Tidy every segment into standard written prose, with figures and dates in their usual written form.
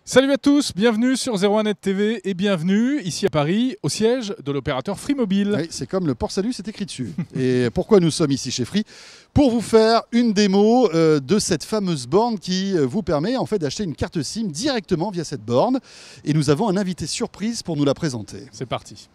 Salut à tous, bienvenue sur 01net TV et bienvenue ici à Paris au siège de l'opérateur Free Mobile. Oui, c'est comme le port salut, c'est écrit dessus. Et pourquoi nous sommes ici chez Free? Pour vous faire une démo de cette fameuse borne qui vous permet en fait d'acheter une carte SIM directement via cette borne. Et nous avons un invité surprise pour nous la présenter. C'est parti.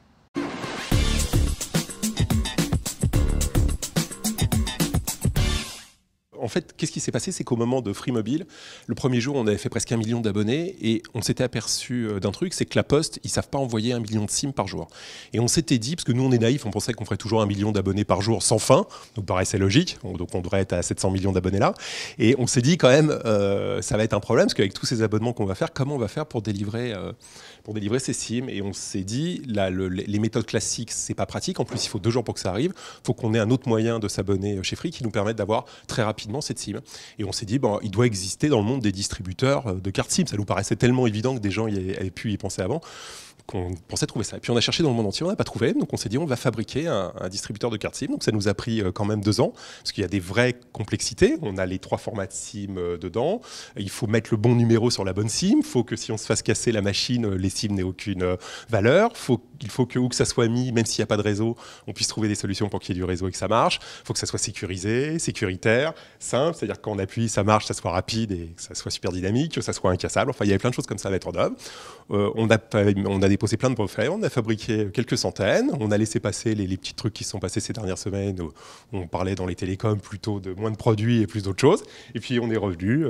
En fait, qu'est-ce qui s'est passé? C'est qu'au moment de Free Mobile, le premier jour, on avait fait presque 1 million d'abonnés et on s'était aperçu d'un truc, c'est que la Poste, ils ne savent pas envoyer 1 million de SIM par jour. Et on s'était dit, parce que nous, on est naïfs, on pensait qu'on ferait toujours 1 million d'abonnés par jour sans fin, donc paraissait logique, donc on devrait être à 700 millions d'abonnés là. Et on s'est dit quand même, ça va être un problème, parce qu'avec tous ces abonnements qu'on va faire, comment on va faire pour délivrer ces SIM? Et on s'est dit, là, les méthodes classiques, c'est pas pratique. En plus, il faut 2 jours pour que ça arrive. Il faut qu'on ait un autre moyen de s'abonner chez Free qui nous permette d'avoir très rapidement cette SIM. Et on s'est dit, bon, il doit exister dans le monde des distributeurs de cartes SIM. Ça nous paraissait tellement évident que des gens avaient pu y penser avant, qu'on pensait trouver ça. Et puis on a cherché dans le monde entier, on n'a pas trouvé. Donc on s'est dit, on va fabriquer un distributeur de cartes SIM. Donc ça nous a pris quand même 2 ans, parce qu'il y a des vraies complexités. On a les 3 formats de SIM dedans. Il faut mettre le bon numéro sur la bonne SIM. Il faut que si on se fasse casser la machine, les SIM n'aient aucune valeur. Il faut que où que ça soit mis, même s'il n'y a pas de réseau, on puisse trouver des solutions pour qu'il y ait du réseau et que ça marche. Il faut que ça soit sécurisé, sécuritaire, simple. C'est-à-dire quand on appuie, ça marche, ça soit rapide et que ça soit super dynamique, que ça soit incassable. Enfin, il y avait plein de choses comme ça à mettre en œuvre. On a déposé plein de brevets, on a fabriqué quelques centaines, on a laissé passer les petits trucs qui se sont passés ces dernières semaines où on parlait dans les télécoms plutôt de moins de produits et plus d'autres choses. Et puis on est revenu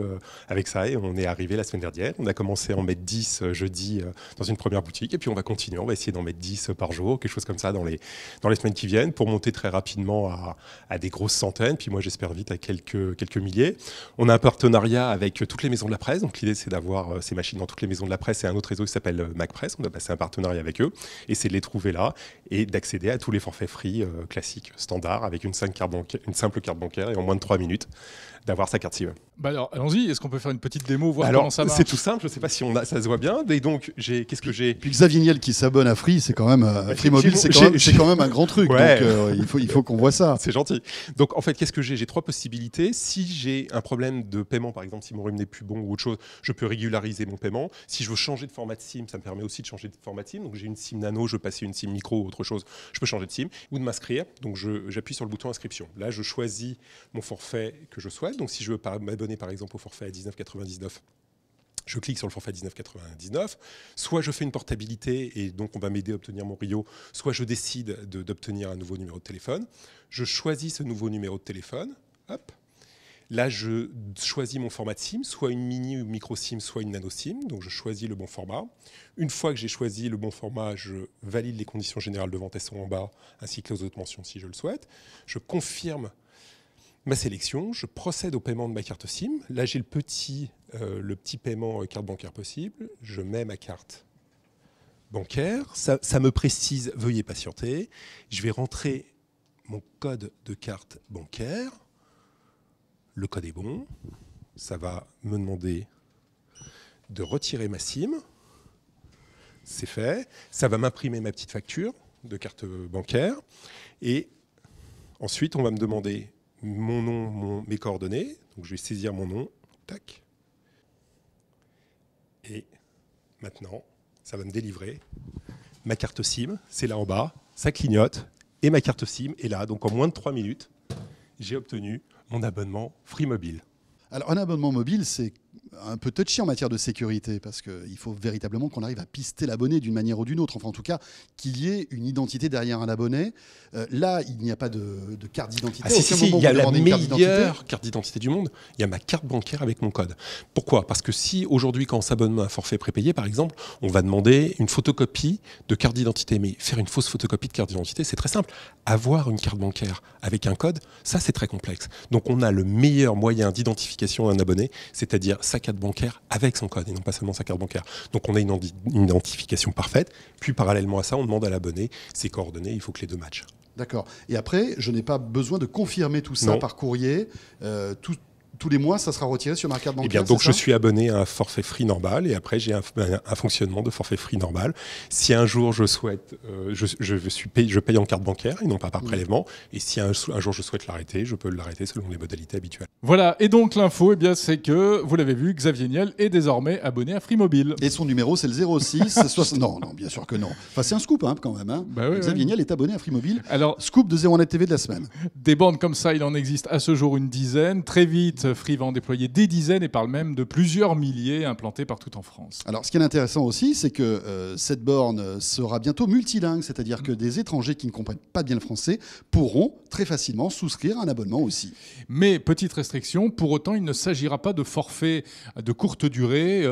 avec ça et on est arrivé la semaine dernière. On a commencé à en mettre 10 jeudi dans une première boutique et puis on va continuer, on va essayer d'en mettre 10 par jour, quelque chose comme ça dans les semaines qui viennent pour monter très rapidement à des grosses centaines. Puis moi j'espère vite à quelques milliers. On a un partenariat avec toutes les maisons de la presse, donc l'idée c'est d'avoir ces machines dans toutes les maisons de la presse et un autre réseau qui s'appelle MacPress. On a passé un partenariat avec eux et c'est de les trouver là et d'accéder à tous les forfaits Free classiques, standards, avec une simple carte bancaire et en moins de 3 minutes d'avoir sa carte SIM. Bah alors allons-y, est-ce qu'on peut faire une petite démo, voir comment ça marche? C'est tout simple, je ne sais pas si ça se voit bien. Et donc, qu'est-ce que j'ai? Puis Xavier Niel qui s'abonne à Free, c'est quand même Free Mobile, c'est quand même un grand truc. Ouais. Donc il faut qu'on voit ça. C'est gentil. Donc en fait, qu'est-ce que j'ai? J'ai 3 possibilités. Si j'ai un problème de paiement, par exemple, si mon RIM n'est plus bon ou autre chose, je peux régulariser mon paiement. Si je veux changer de format de SIM, ça me permet aussi de changer de format de SIM. Donc j'ai une SIM nano, je veux passer une SIM micro ou autre chose, je peux changer de SIM ou de m'inscrire. Donc j'appuie sur le bouton inscription. Là, je choisis mon forfait que je souhaite. Donc si je veux m'abonner par exemple au forfait à 19,99, je clique sur le forfait 19,99. Soit je fais une portabilité et donc on va m'aider à obtenir mon Rio, soit je décide d'obtenir un nouveau numéro de téléphone. Je choisis ce nouveau numéro de téléphone. Hop. Là, je choisis mon format de SIM, soit une mini ou micro SIM, soit une nano SIM. Donc je choisis le bon format. Une fois que j'ai choisi le bon format, je valide les conditions générales de vente, elles sont en bas, ainsi que les autres mentions si je le souhaite. Je confirme ma sélection, je procède au paiement de ma carte SIM. Là, j'ai le petit paiement carte bancaire possible. Je mets ma carte bancaire. Ça me précise, veuillez patienter. Je vais rentrer mon code de carte bancaire. Le code est bon. Ça va me demander de retirer ma SIM. C'est fait. Ça va m'imprimer ma petite facture de carte bancaire. Et ensuite, on va me demander mon nom, mes coordonnées. Donc je vais saisir mon nom, tac. Et maintenant, ça va me délivrer ma carte SIM, c'est là en bas, ça clignote, et ma carte SIM est là. Donc en moins de 3 minutes, j'ai obtenu mon abonnement Free Mobile. Alors un abonnement mobile, c'est un peu touchy en matière de sécurité parce qu'il faut véritablement qu'on arrive à pister l'abonné d'une manière ou d'une autre. Enfin, en tout cas, qu'il y ait une identité derrière un abonné. Là, il n'y a pas de carte d'identité. Ah, si, il y a la meilleure carte d'identité du monde. Il y a ma carte bancaire avec mon code. Pourquoi? Parce que si aujourd'hui, quand on s'abonne à un forfait prépayé, par exemple, on va demander une photocopie de carte d'identité. Mais faire une fausse photocopie de carte d'identité, c'est très simple. Avoir une carte bancaire avec un code, ça, c'est très complexe. Donc, on a le meilleur moyen d'identification d'un abonné, c'est-à-dire sa carte bancaire avec son code et non pas seulement sa carte bancaire. Donc on a une identification parfaite, puis parallèlement à ça, on demande à l'abonné ses coordonnées, il faut que les 2 matchent. D'accord. Et après, je n'ai pas besoin de confirmer tout ça par courrier. tous les mois, ça sera retiré sur ma carte bancaire. Eh bien, donc je suis abonné à un forfait Free normal et après j'ai un fonctionnement de forfait Free normal. Si un jour je souhaite, je paye en carte bancaire et non pas par prélèvement. Et si un jour je souhaite l'arrêter, je peux l'arrêter selon les modalités habituelles. Voilà, et donc l'info, eh bien, c'est que, vous l'avez vu, Xavier Niel est désormais abonné à Free Mobile. Et son numéro, c'est le 06 60... Non, bien sûr que non. Enfin, c'est un scoop quand même. Hein. Bah oui, Xavier Niel est abonné à Free Mobile. Alors, scoop de 01net TV de la semaine. Des bornes comme ça, il en existe à ce jour une dizaine. Très vite, Free va en déployer des dizaines et parle même de plusieurs milliers implantés partout en France. Alors, ce qui est intéressant aussi, c'est que cette borne sera bientôt multilingue, c'est-à-dire que des étrangers qui ne comprennent pas bien le français pourront très facilement souscrire un abonnement aussi. Mais petite restriction, pour autant, il ne s'agira pas de forfaits de courte durée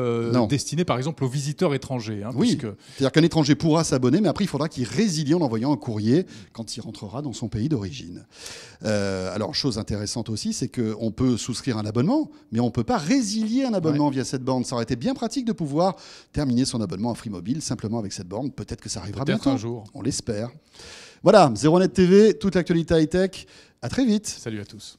destinés par exemple aux visiteurs étrangers. Oui, c'est-à-dire qu'un étranger pourra s'abonner, mais après il faudra qu'il résilie en envoyant un courrier quand il rentrera dans son pays d'origine. Alors, chose intéressante aussi, c'est qu'on peut souscrire un abonnement, mais on ne peut pas résilier un abonnement via cette borne. Ça aurait été bien pratique de pouvoir terminer son abonnement à Free Mobile simplement avec cette borne. Peut-être que ça arrivera bientôt. Un jour. On l'espère. Voilà, 01net TV, toute l'actualité high-tech. À très vite. Salut à tous.